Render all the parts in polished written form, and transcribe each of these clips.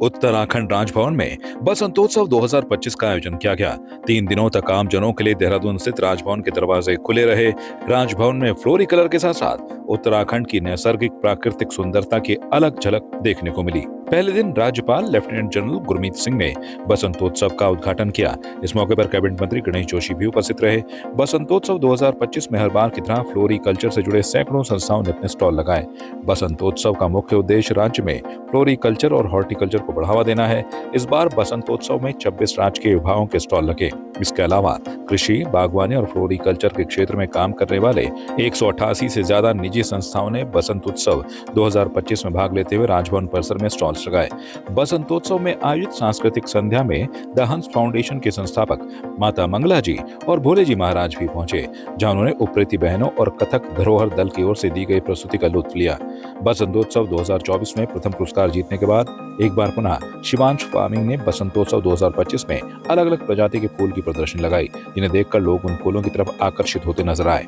उत्तराखंड राजभवन में बसंतोत्सव 2025 का आयोजन किया गया। 3 दिनों तक आम जनों के लिए देहरादून स्थित राजभवन के दरवाजे खुले रहे। राजभवन में फ्लोरी कलर के साथ साथ उत्तराखंड की नैसर्गिक प्राकृतिक सुंदरता की अलग झलक देखने को मिली। पहले दिन राज्यपाल लेफ्टिनेंट जनरल गुरमीत सिंह ने बसंतोत्सव का उद्घाटन किया। इस मौके पर कैबिनेट मंत्री गणेश जोशी भी उपस्थित रहे। बसंतोत्सव 2025 में हर बार की तरह फ्लोरी कल्चर से जुड़े सैकड़ों संस्थाओं ने अपने स्टॉल लगाए। बसंतोत्सव का मुख्य उद्देश्य राज्य में फ्लोरी कल्चर और हॉर्टिकल्चर को बढ़ावा देना है। इस बार बसंतोत्सव में 26 राजकीय विभागों के स्टॉल लगे। इसके अलावा कृषि, बागवानी और फ्लोरी कल्चर के क्षेत्र में काम करने वाले 188 से ज्यादा निजी संस्थाओं ने बसंतोत्सव 2025 में भाग लेते हुए राजभवन परिसर में स्टॉल्स लगाए। बसंतोत्सव में आयोजित सांस्कृतिक संध्या में द हंस फाउंडेशन के संस्थापक माता मंगला जी और भोले जी महाराज भी पहुंचे, जहां उन्होंने उप्रेती बहनों और कथक धरोहर दल की ओर से दी गई प्रस्तुति का लुत्फ लिया। बसंतोत्सव 2024 में प्रथम पुरस्कार जीतने के बाद एक बार पुनः शिवांश फार्मिंग ने बसंतोत्सव 2025 में अलग अलग प्रजाति के फूल की प्रदर्शनी लगाई, जिन्हें देखकर लोग उन फूलों की तरफ आकर्षित होते नजर आए।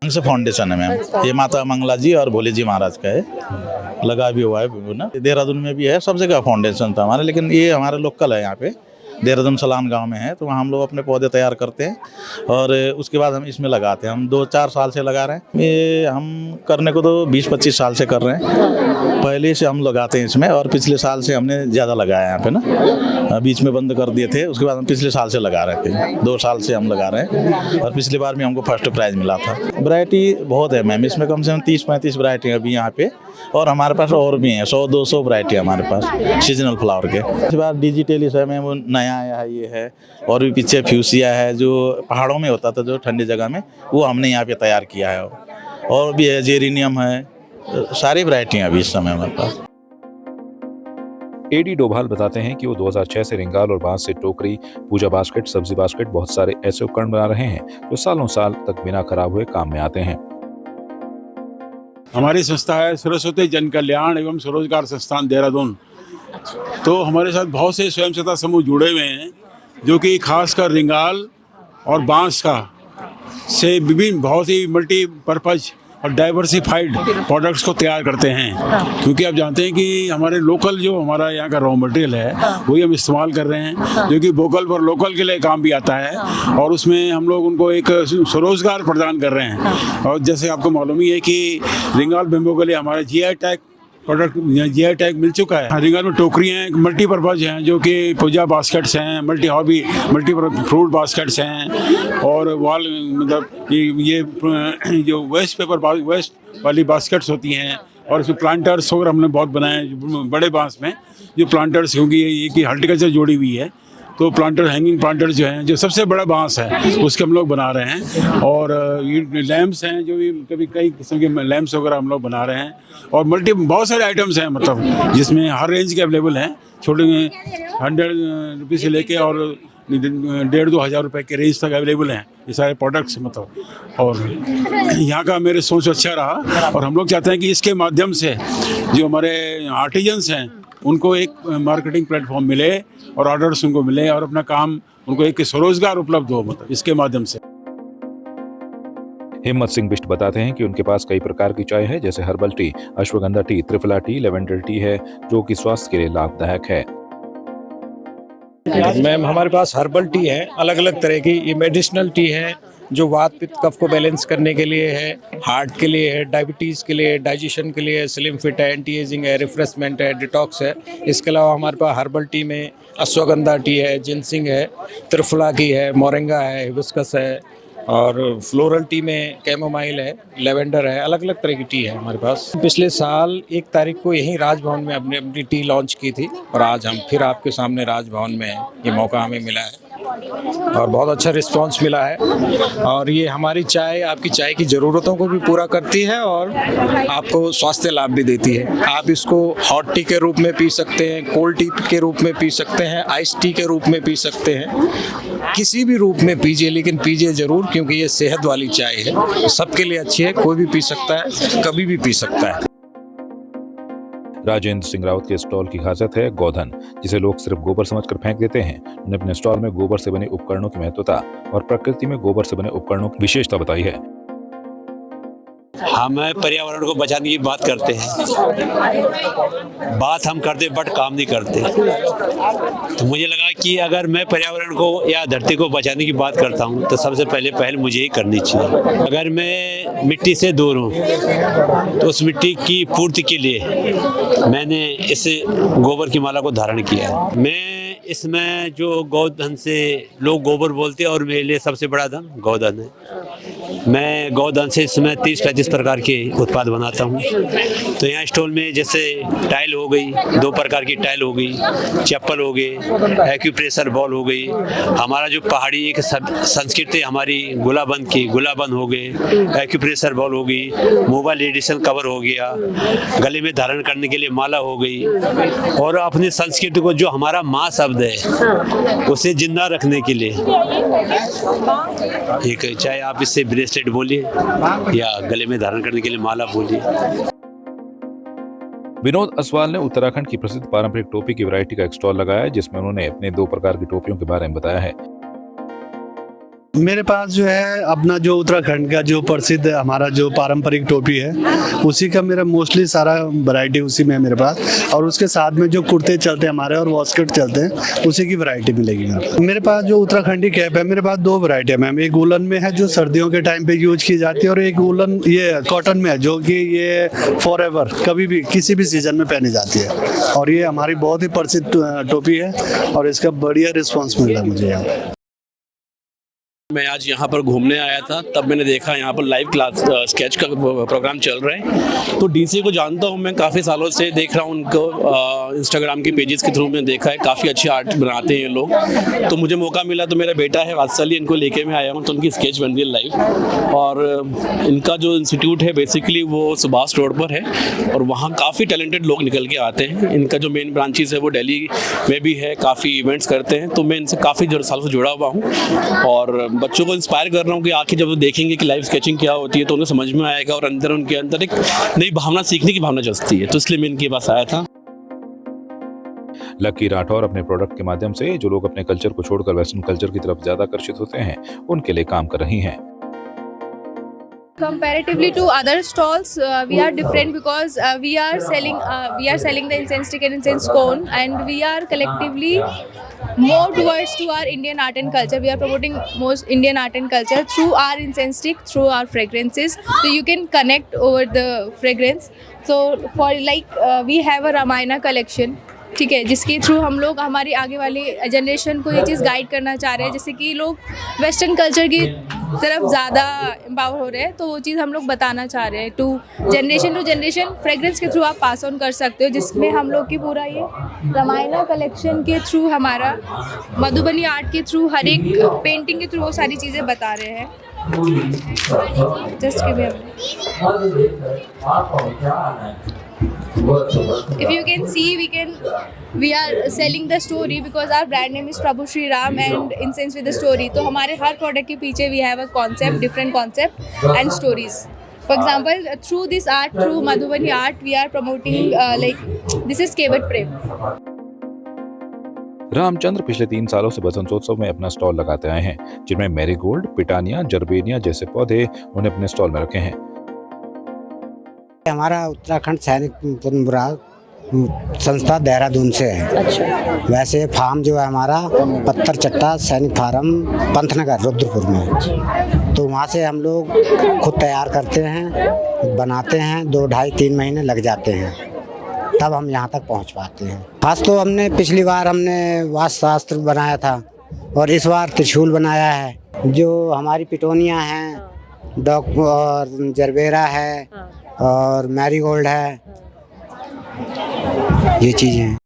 फाउंडेशन है मैम, ये माता मंगला जी और भोले जी महाराज का है, लगा भी हुआ है ना। देहरादून में भी है, सब जगह फाउंडेशन था हमारा, लेकिन ये हमारे लोकल है, यहाँ पे देहरादून सलान गांव में है। तो वहाँ हम लोग अपने पौधे तैयार करते हैं और उसके बाद हम इसमें लगाते हैं। हम 2-4 साल से लगा रहे हैं। ये हम करने को तो 20-25 साल से कर रहे हैं। पहले से हम लगाते हैं इसमें, और पिछले साल से हमने ज़्यादा लगाया यहाँ पे ना। बीच में बंद कर दिए थे, उसके बाद हम पिछले साल से लगा रहे थे। 2 साल से हम लगा रहे हैं और पिछली बार में हमको फर्स्ट प्राइज़ मिला था। वैरायटी बहुत है मैम, इसमें कम से कम 30-35 वैरायटी अभी यहाँ पे, और हमारे पास और भी हैं 100-200 वैरायटी हमारे पास सीजनल फ्लावर के। इस बार डिजिटली में वो नया आया है, ये है। और भी पीछे फ्यूसिया है, जो पहाड़ों में होता था, जो ठंडी जगह में, वो हमने यहाँ पे तैयार किया है। और भी है, जेरेनियम है, सारी वैरायटियाँ अभी इस समय हमारे पास। एडी डोभाल बताते हैं कि वो 2006 से रिंगाल और बांस से टोकरी, पूजा बास्केट, सब्जी बास्केट, बहुत सारे ऐसे उपकरण बना रहे हैं जो सालों साल तक बिना खराब हुए काम में आते हैं। हमारी संस्था है सरस्वती जन कल्याण एवं स्वरोजगार संस्थान देहरादून। तो हमारे साथ बहुत से स्वयं सहायता समूह जुड़े हुए हैं, जो कि खासकर रिंगाल और बांस का से विभिन्न बहुत ही मल्टीपर्पज और डाइवर्सिफाइड प्रोडक्ट्स को तैयार करते हैं। क्योंकि आप जानते हैं कि हमारे लोकल जो हमारा यहाँ का रॉ मटेरियल है, वही हम इस्तेमाल कर रहे हैं, जो कि वोकल फॉर लोकल के लिए काम भी आता है। और उसमें हम लोग उनको एक स्वरोजगार प्रदान कर रहे हैं। और जैसे आपको मालूम ही है कि रिंगाल बेम्बो के लिए हमारा GI tag product GI tag मिल चुका है। रिंगाल में टोकरियाँ हैं, मल्टीपर्पज हैं, जो कि पूजा बास्केट्स हैं, मल्टी फ्रूट बास्केट्स हैं, और वॉल मतलब ये जो वेस्ट वाली बास्केट्स होती हैं। और इसमें प्लांटर्स वगैरह हमने बहुत बनाए हैं बड़े बांस में, जो प्लांटर्स, क्योंकि ये कि हॉर्टिकल्चर जोड़ी हुई है, तो प्लांटर, हैंगिंग प्लांटर जो हैं, जो सबसे बड़ा बांस है, उसके हम लोग बना रहे हैं। और ये लैम्प्स हैं, जो भी कई किस्म के लैम्प्स वगैरह हम लोग बना रहे हैं। और बहुत सारे आइटम्स हैं, मतलब जिसमें हर रेंज के अवेलेबल हैं, छोटे 100 रुपये से लेके और 1,500-2 हज़ार रुपये के रेंज तक अवेलेबल हैं ये सारे प्रोडक्ट्स, मतलब। और यहाँ का मेरे सोच अच्छा रहा, और हम लोग चाहते हैं कि इसके माध्यम से जो हमारे आर्टिजन्स हैं, उनको एक मार्केटिंग प्लेटफॉर्म मिले और ऑर्डर्स उनको मिले, और अपना काम उनको एक स्वरोजगार उपलब्ध हो, मतलब इसके माध्यम से। हिम्मत सिंह बिष्ट बताते हैं कि उनके पास कई प्रकार की चाय है, जैसे herbal tea, ashwagandha T, triphala T, lavender T है, जो कि स्वास्थ्य के लिए लाभदायक है। मैम, हमारे पास हर्बल टी है, अलग अलग तरह की। ये मेडिसिनल टी है, जो वात पित्त कफ को बैलेंस करने के लिए है, हार्ट के लिए है, डायबिटीज़ के लिए, डाइजेशन के लिए, स्लिम फिट है, एंटी एजिंग है, रिफ्रेशमेंट है, डिटॉक्स है। इसके अलावा हमारे पास हर्बल टी में अश्वगंधा टी है, जिनसिंग है, त्रिफला की है, मोरिंगा है, हिबिस्कस है, और फ्लोरल टी में कैमोमाइल है, लेवेंडर है, अलग अलग तरह की टी है हमारे पास। पिछले साल 1 तारीख को यहीं राजभवन में अपनी टी लॉन्च की थी, और आज हम फिर आपके सामने राजभवन में ये मौका हमें मिला है, और बहुत अच्छा रिस्पांस मिला है। और ये हमारी चाय आपकी चाय की ज़रूरतों को भी पूरा करती है, और आपको स्वास्थ्य लाभ भी देती है। आप इसको हॉट टी के रूप में पी सकते हैं, कोल्ड टी के रूप में पी सकते हैं, आइस टी के रूप में पी सकते हैं, किसी भी रूप में पीजिए, लेकिन पीजिए ज़रूर, क्योंकि ये सेहत वाली चाय है, सबके लिए अच्छी है, कोई भी पी सकता है, कभी भी पी सकता है। राजेंद्र सिंह रावत के स्टॉल की खासियत है गोधन, जिसे लोग सिर्फ गोबर समझकर फेंक देते हैं। उन्होंने अपने स्टॉल में गोबर से बने उपकरणों की महत्वता और प्रकृति में गोबर से बने उपकरणों की विशेषता बताई है। हम पर्यावरण को बचाने की बात करते हैं, बात हम करते बट काम नहीं करते। तो मुझे लगा कि अगर मैं पर्यावरण को या धरती को बचाने की बात करता हूँ तो सबसे पहल मुझे ही करनी चाहिए। अगर मैं मिट्टी से दूर हूँ तो उस मिट्टी की पूर्ति के लिए मैंने इस गोबर की माला को धारण किया है। मैं इसमें जो गौधन से लोग गोबर बोलते हैं और मेरे लिए सबसे बड़ा धन गौधन है। मैं गौधन से इसमें 30-35 प्रकार के उत्पाद बनाता हूँ। तो यहाँ स्टॉल में जैसे टाइल हो गई, 2 प्रकार की टाइल हो गई, चप्पल हो गए, एक्यूप्रेशर बॉल हो गई, हमारा जो पहाड़ी एक संस्कृति हमारी गुलाबंद की गुलाबंद हो गए, एक्यूप्रेशर बॉल हो गई, मोबाइल एडिशन कवर हो गया, गले में धारण करने के लिए माला हो गई, और अपनी संस्कृति को जो हमारा माँ शब्द है उसे जिंदा रखने के लिए एक, चाहे आप इससे ब्रेसलेट बोलिए या गले में धारण करने के लिए माला बोलिए। विनोद असवाल ने उत्तराखंड की प्रसिद्ध पारंपरिक टोपी की वैरायटी का एक स्टॉल लगाया, जिसमें उन्होंने अपने 2 प्रकार की टोपियों के बारे में बताया है। मेरे पास जो है अपना जो उत्तराखंड का जो प्रसिद्ध हमारा जो पारंपरिक टोपी है उसी का मेरा मोस्टली सारा वैरायटी उसी में है मेरे पास, और उसके साथ में जो कुर्ते चलते हैं हमारे और वॉस्कट चलते हैं उसी की वैरायटी मिलेगी। मेरे पास जो उत्तराखंडी कैप है मेरे पास 2 वैरायटी है मैम। एक वुलन में है जो सर्दियों के टाइम पे यूज की जाती है, और एक वुलन ये कॉटन में है जो कि ये फॉरएवर कभी भी किसी भी सीजन में पहनी जाती है, और ये हमारी बहुत ही प्रसिद्ध टोपी है और इसका बढ़िया रिस्पॉन्स मिला मुझे यहाँ। मैं आज यहाँ पर घूमने आया था, तब मैंने देखा यहाँ पर लाइव क्लास स्केच का प्रोग्राम चल रहा है। तो डीसी को जानता हूँ मैं, काफ़ी सालों से देख रहा हूँ उनको, इंस्टाग्राम के पेजेस के थ्रू मैंने देखा है, काफ़ी अच्छे आर्ट बनाते हैं ये लोग। तो मुझे मौका मिला तो मेरा बेटा है वात्सल्य, इनको लेके मैं आया हूँ, तो उनकी स्केच बन रही है लाइव। और इनका जो इंस्टीट्यूट है बेसिकली वो सुभाष रोड पर है, और वहाँ काफ़ी टैलेंटेड लोग निकल के आते हैं। इनका जो मेन ब्रांचेस है वो दिल्ली में भी है, काफ़ी इवेंट्स करते हैं। तो मैं इनसे काफ़ी सालों से जुड़ा हुआ हूँ और बच्चों को इंस्पायर कर रहा हूँ कि आखिर जब वो देखेंगे कि लाइव स्केचिंग क्या होती है तो उन्हें समझ में आएगा, और अंदर उनके अंदर एक नई भावना, सीखने की भावना जगती है। तो इसलिए मैं इनके पास आया था। लकी राठौर अपने प्रोडक्ट के माध्यम से जो लोग अपने कल्चर को छोड़कर वेस्टर्न कल्चर की तरफ ज्यादा आकर्षित होते हैं उनके लिए काम कर रही हैं। Comparatively to other stalls, we are different because we are selling the incense stick and incense cone, and we are collectively more towards to our Indian art and culture. We are promoting most Indian art and culture through our incense stick, through our fragrances. So you can connect over the fragrance. So for we have a Ramayana collection. ठीक है, जिसके through हम लोग हमारी आगे वाली generation को ये चीज़ गाइड करना चाह रहे हैं, जैसे कि लोग वेस्टर्न कल्चर की तरफ ज़्यादा एम्पावर हो रहे हैं, तो वो चीज़ हम लोग बताना चाह रहे हैं। टू जनरेशन फ्रेग्रेंस के थ्रू आप पास ऑन कर सकते हो, जिसमें हम लोग की पूरा ये रामायणा कलेक्शन के थ्रू, हमारा मधुबनी आर्ट के थ्रू, हर एक पेंटिंग के थ्रू वो सारी चीज़ें बता रहे हैं। Just give me if you can see, we are selling the story because our brand name is Prabhu Shri Ram and Incense with the Story. तो हमारे हर प्रोडक्ट के पीछे we have a concept, different concept and stories. For example, through this art, through Madhubani art, we are promoting this is Kevat Prem. Ramchandra पिछले 3 सालों से बसंतोत्सव में अपना stall लगाते आए हैं, जिनमें मैरीगोल्ड, पिटानिया, जरबेनिया जैसे पौधे उन्हें अपने स्टॉल में रखे हैं। हमारा उत्तराखंड सैनिक पुनर्वास संस्था देहरादून से है। अच्छा। वैसे फार्म जो है हमारा पत्थर चट्टा सैनिक फार्म पंतनगर रुद्रपुर में, तो वहाँ से हम लोग खुद तैयार करते हैं, बनाते हैं, 2-2.5-3 महीने लग जाते हैं, तब हम यहाँ तक पहुँच पाते हैं। खास तो हमने पिछली बार वास्तु शास्त्र बनाया था और इस बार त्रिशूल बनाया है। जो हमारी पिटोनिया हैं, डॉग और जरबेरा है और मैरीगोल्ड है, ये चीज़ें हैं।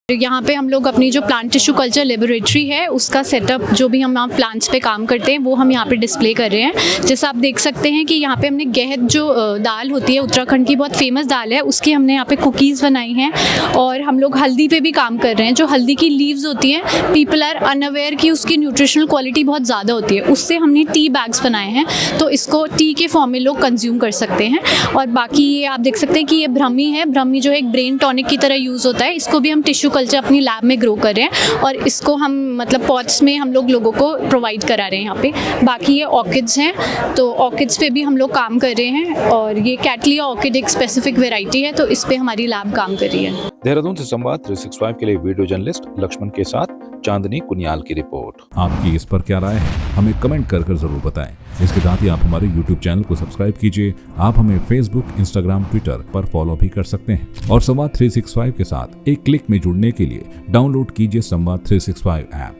यहाँ पे हम लोग अपनी जो प्लांट टिश्यू कल्चर लेबोरेटरी है उसका सेटअप, जो भी हम यहाँ प्लांट्स पे काम करते हैं वो हम यहाँ पे डिस्प्ले कर रहे हैं। जैसे आप देख सकते हैं कि यहाँ पे हमने गहत जो दाल होती है, उत्तराखंड की बहुत फेमस दाल है, उसकी हमने यहाँ पे कुकीज़ बनाई हैं। और हम लोग हल्दी पे भी काम कर रहे हैं। जो हल्दी की लीव्स होती हैं, पीपल आर अनअवेयर कि उसकी न्यूट्रिशनल क्वालिटी बहुत ज़्यादा होती है, उससे हमने टी बैग्स बनाए हैं, तो इसको टी के फॉर्म में लोग कंज्यूम कर सकते हैं। और बाकी ये आप देख सकते हैं कि ये ब्रह्मी है, ब्रह्मी जो है एक ब्रेन टॉनिक की तरह यूज़ होता है, इसको भी हम टिश्यू कल्चर अपनी लैब में ग्रो कर रहे हैं और इसको हम मतलब पॉट्स में हम लोगों को प्रोवाइड करा रहे हैं यहाँ पे। बाकी ये ऑर्किड्स हैं, तो ऑर्किड्स पे भी हम लोग काम कर रहे हैं और ये कैटलिया ऑर्किड एक स्पेसिफिक वेराइटी है, तो इस पे हमारी लैब काम कर रही है। देहरादून से संवाद 365 के लिए वीडियो जर्नलिस्ट लक्ष्मण के साथ चांदनी कुनियाल की रिपोर्ट। आपकी इस पर क्या राय है, हमें कमेंट कर जरूर बताएं। इसके साथ ही आप हमारे YouTube चैनल को सब्सक्राइब कीजिए। आप हमें Facebook, Instagram, Twitter पर फॉलो भी कर सकते हैं और संवाद 365 के साथ एक क्लिक में जुड़ने के लिए डाउनलोड कीजिए संवाद 365 ऐप।